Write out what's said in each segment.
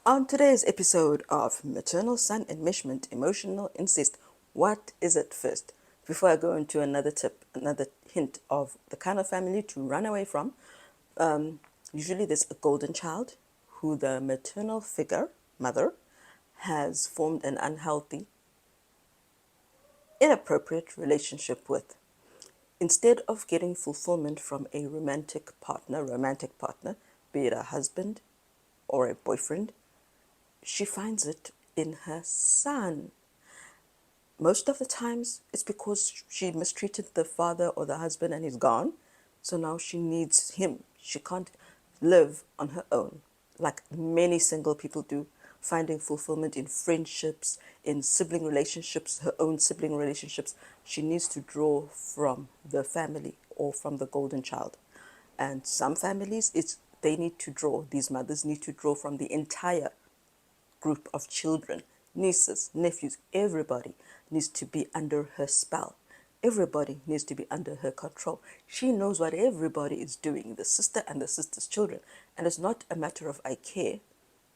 On today's episode of Maternal Son Enmeshment, Emotional Incest, what is it first? Before I go into another tip, another hint of the kind of family to run away from, usually there's a golden child who the maternal figure, mother, has formed an unhealthy, inappropriate relationship with. Instead of getting fulfillment from a romantic partner, be it a husband or a boyfriend, she finds it in her son. Most of the times it's because she mistreated the father or the husband and he's gone. So now she needs him. She can't live on her own like many single people do, finding fulfillment in friendships, in sibling relationships, her own sibling relationships. She needs to draw from the family or from the golden child. And some families, they need to draw, these mothers need to draw from the entire group of children, nieces, nephews, everybody needs to be under her spell. Everybody needs to be under her control. She knows what everybody is doing, the sister and the sister's children. And it's not a matter of I care.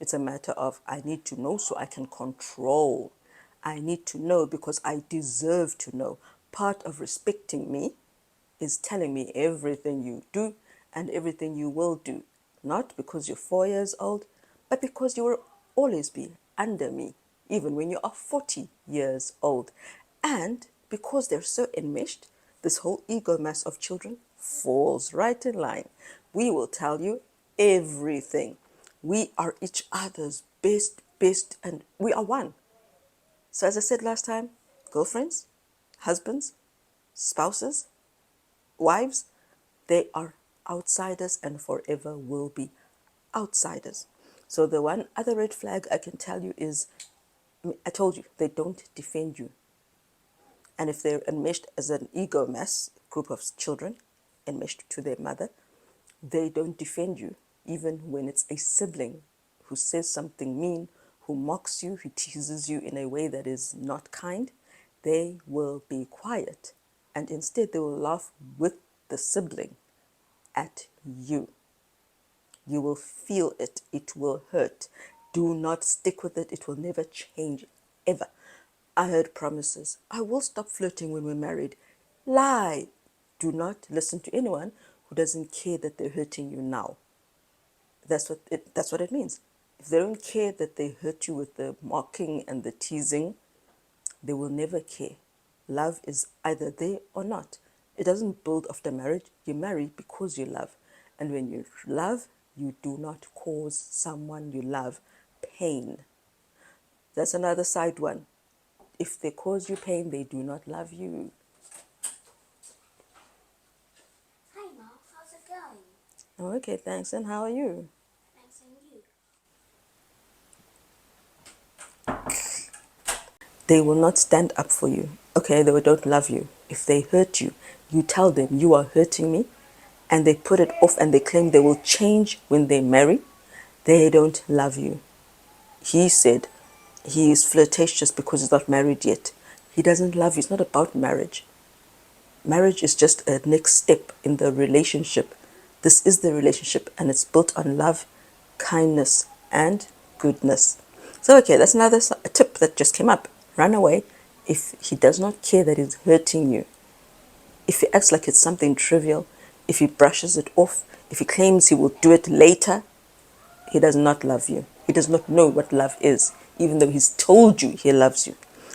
It's a matter of I need to know so I can control. I need to know because I deserve to know. Part of respecting me is telling me everything you do and everything you will do. Not because you're 4 years old, but because you will always be under me, even when you are 40 years old. And because they're so enmeshed, this whole ego mass of children falls right in line. We will tell you everything. We are each other's best, and we are one. So as I said last time, girlfriends, husbands, spouses, wives, they are outsiders and forever will be outsiders. So the one other red flag I can tell you is, I told you, they don't defend you. And if they're enmeshed as an ego mass, group of children, enmeshed to their mother, they don't defend you, even when it's a sibling who says something mean, who mocks you, who teases you in a way that is not kind. They will be quiet. And instead they will laugh with the sibling at you. You will feel it. It will hurt. Do not stick with it. It will never change, ever. I heard promises. I will stop flirting when we're married. Lie. Do not listen to anyone who doesn't care that they're hurting you now. That's what it means. If they don't care that they hurt you with the mocking and the teasing, they will never care. Love is either there or not. It doesn't build after marriage. You marry because you love. And when you love, you do not cause someone you love pain. That's another side one. If they cause you pain, they do not love you. Hi, Mom. How's it going? Oh, okay, thanks. And how are you? Thanks, and you. They will not stand up for you. Okay, they don't love you. If they hurt you, you tell them you are hurting me, and they put it off and they claim they will change when they marry. They don't love you. He said he is flirtatious because he's not married yet. He doesn't love you. It's not about marriage. Marriage is just a next step in the relationship. This is the relationship and it's built on love, kindness, and goodness. So, okay, that's another tip that just came up. Run away if he does not care that he's hurting you. If he acts like it's something trivial, if he brushes it off, if he claims he will do it later, he does not love you. He does not know what love is, even though he's told you he loves you.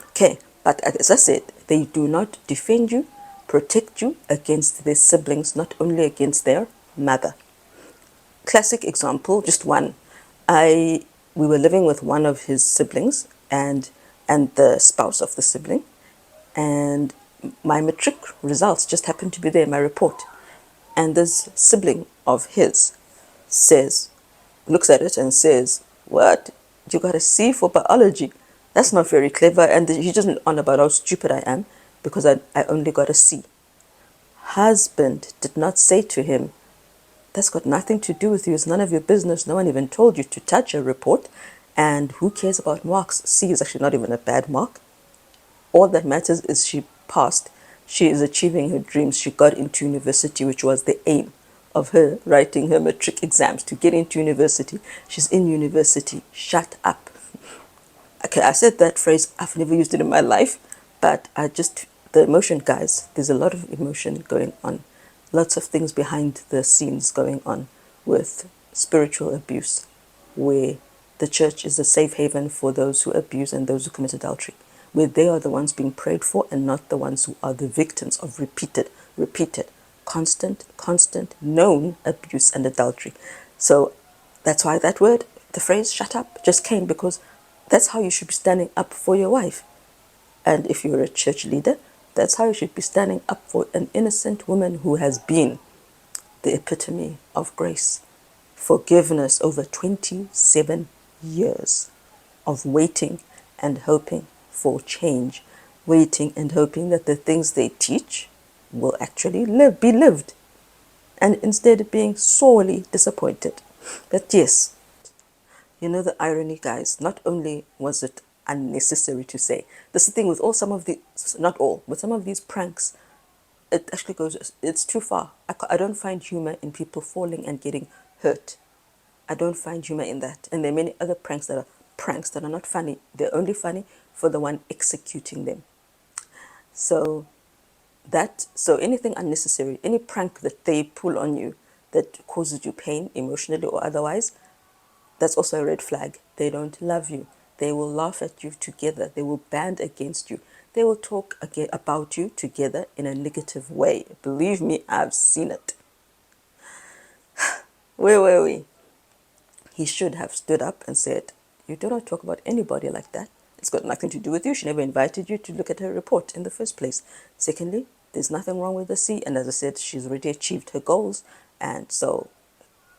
Okay, but as I said, they do not defend you, protect you against their siblings, not only against their mother. Classic example, just one. We were living with one of his siblings and the spouse of the sibling, and my matric results just happened to be there in my report. And this sibling of his looks at it and says, "What? You got a C for biology? That's not very clever." And he doesn't on about how stupid I am because I only got a C. Husband did not say to him, "That's got nothing to do with you. It's none of your business. No one even told you to touch a report. And who cares about marks? C is actually not even a bad mark. All that matters is she passed. She is achieving her dreams. She got into university, which was the aim of her writing her matric exams to get into university. She's in university. Shut up. Okay, I said that phrase. I've never used it in my life, but the emotion, guys, there's a lot of emotion going on. Lots of things behind the scenes going on with spiritual abuse, where the church is a safe haven for those who abuse and those who commit adultery, where they are the ones being prayed for and not the ones who are the victims of repeated, constant, known abuse and adultery. So that's why that word, the phrase shut up, just came, because that's how you should be standing up for your wife. And if you're a church leader, that's how you should be standing up for an innocent woman who has been the epitome of grace. Forgiveness over 27 years of waiting and hoping for change, waiting and hoping that the things they teach will actually be lived, and instead being sorely disappointed. But yes, you know the irony, guys, not only was it unnecessary to say, this is the thing with all some of the, not all, with some of these pranks, it actually goes, it's too far. I don't find humor in people falling and getting hurt. I don't find humor in that. And there are many other pranks that are not funny. They're only funny for the one executing them. So so anything unnecessary, any prank that they pull on you that causes you pain emotionally or otherwise, that's also a red flag. They don't love you. They will laugh at you together. They will band against you. They will talk again about you together in a negative way. Believe me, I've seen it. Where were we? He should have stood up and said, "You do not talk about anybody like that. It's got nothing to do with you. She never invited you to look at her report in the first place. Secondly, there's nothing wrong with the C. And as I said, she's already achieved her goals. And so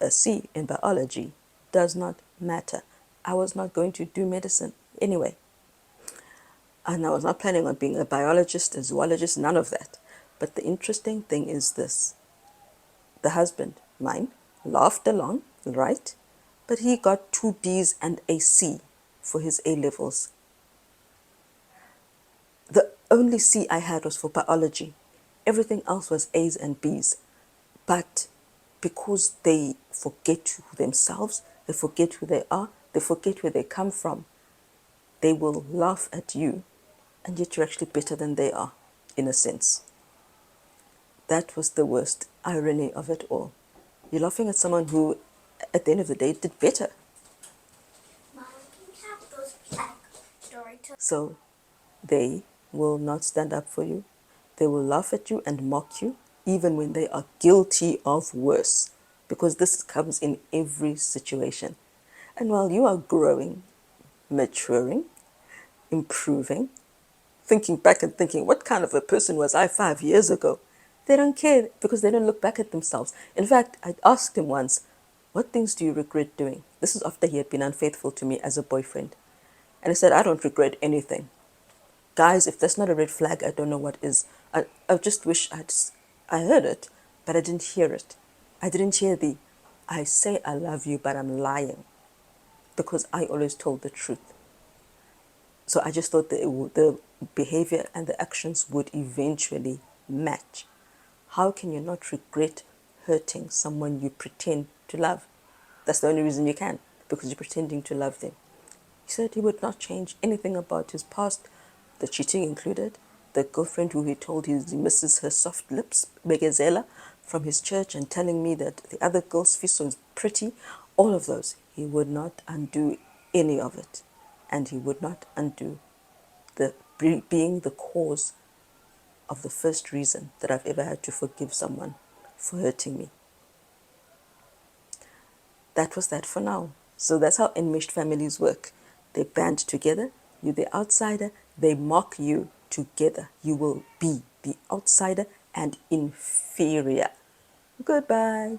a C in biology does not matter. I was not going to do medicine anyway. And I was not planning on being a biologist, a zoologist, none of that. But the interesting thing is this. The husband, mine, laughed along, right? But he got 2 B's and a C for his A levels. The only C I had was for biology. Everything else was A's and B's. But because they forget themselves, they forget who they are, they forget where they come from, they will laugh at you, and yet you're actually better than they are, in a sense. That was the worst irony of it all. You're laughing at someone who, at the end of the day, did better. Mom, can you have those black storytellers? So they will not stand up for you. They will laugh at you and mock you, even when they are guilty of worse, because this comes in every situation. And while you are growing, maturing, improving, thinking back and thinking, what kind of a person was I 5 years ago? They don't care, because they don't look back at themselves. In fact, I asked him once, what things do you regret doing? This is after he had been unfaithful to me as a boyfriend. And he said, I don't regret anything. Guys, if that's not a red flag, I don't know what is. I just wish I heard it, but I didn't hear it. I didn't hear I say I love you, but I'm lying, because I always told the truth. So I just thought that the behavior and the actions would eventually match. How can you not regret hurting someone you pretend to love? That's the only reason you can, because you're pretending to love them. He said he would not change anything about his past, the cheating included, the girlfriend who he told he misses her soft lips, Begezela, from his church, and telling me that the other girl's face was pretty, all of those. He would not undo any of it. And he would not undo being the cause of the first reason that I've ever had to forgive someone for hurting me. That was that for now. So that's how enmeshed families work. They band together. You're the outsider. They mock you together. You will be the outsider and inferior. Goodbye.